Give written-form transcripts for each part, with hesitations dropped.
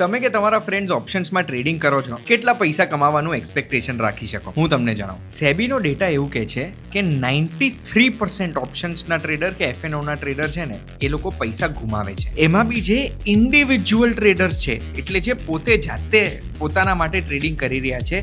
તમે કે તમારા ફ્રેન્ડ્સ ઓપ્શન્સમાં ટ્રેડિંગ કરો છો, કેટલા પૈસા કમાવાનું એક્સપેક્ટેશન રાખી શકો? હું તમને જણાવું. સેબીનો ડેટા એવું કહે છે કે 93% ઓપ્શન્સના ટ્રેડર કે એફએનઓના ટ્રેડર છે ને, એ લોકો પૈસા ગુમાવે છે. એમાં બી જે ઇન્ડિવિજ્યુઅલ ટ્રેડર્સ છે, એટલે જે પોતે જાતે પોતાના માટે ટ્રેડિંગ કરી રહ્યા છે,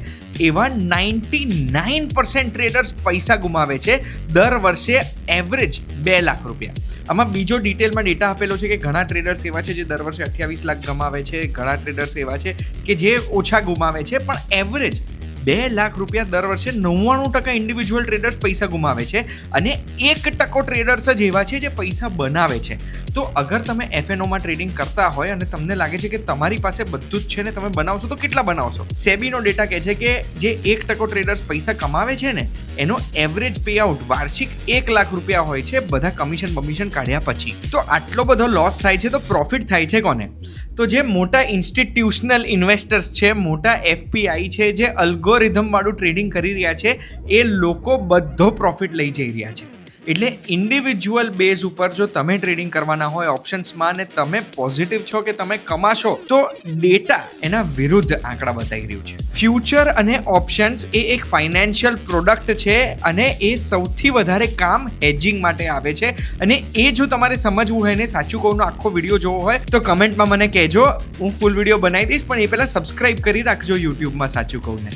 એવા 99% ટ્રેડર્સ પૈસા ગુમાવે છે દર વર્ષે, એવરેજ 2 લાખ રૂપિયા. આમાં બીજો ડિટેલમાં ડેટા આપેલો છે કે ઘણા ટ્રેડર્સ એવા છે જે દર વર્ષે 28 લાખ કમાવે છે, ઘણા ટ્રેડર્સ એવા છે કે જે ઓછા ગુમાવે છે, પણ એવરેજ 2 લાખ રૂપિયા દર વર્ષે 99% ઇન્ડિવિજ્યુઅલ ટ્રેડર્સ પૈસા ગુમાવે છે અને 1% ટ્રેડર્સ જ એવા છે જે પૈસા બનાવે છે. તો અગર તમે એફએનઓમાં ટ્રેડિંગ કરતા હોય અને તમને લાગે છે કે તમારી પાસે બધું જ છે ને તમે બનાવશો, તો કેટલા બનાવશો? સેબીનો ડેટા કહે છે કે જે 1% ટ્રેડર્સ પૈસા કમાવે છે ને, એનો એવરેજ પે આઉટ વાર્ષિક 1 લાખ રૂપિયા હોય છે, બધા કમિશન કાઢ્યા પછી. તો આટલો બધો લોસ થાય છે, તો પ્રોફિટ થાય છે કોને? તો જે મોટા ઇન્સ્ટિટ્યુશનલ ઇન્વેસ્ટર્સ છે, મોટા એફપીઆઈ છે, જે અલ્ગોરિધમ વાળું ટ્રેડિંગ કરી રહ્યા છે, એ લોકો બધો પ્રોફિટ લઈ જઈ રહ્યા છે. એટલે ઇન્ડિવિજ્યુઅલ બેઝ ઉપર જો તમે ટ્રેડિંગ કરવાના હોય ઓપ્શન્સમાં અને તમે પોઝિટિવ છો કે તમે કમાશો, તો ડેટા એના વિરુદ્ધ આંકડા બતાવી રહ્યું છે. ફ્યુચર અને ઓપ્શન્સ એ એક ફાઇનાન્શિયલ પ્રોડક્ટ છે અને એ સૌથી વધારે કામ હેજિંગ માટે આવે છે. અને એ જો તમારે સમજવું હોય ને સાચું કહું આખો વિડીયો જોવો હોય તો કમેન્ટમાં મને કહેજો, હું ફૂલ વિડીયો બનાવી દઈશ, પણ એ પહેલાં સબસ્ક્રાઇબ કરી રાખજો યુટ્યુબમાં સાચું કહું ને.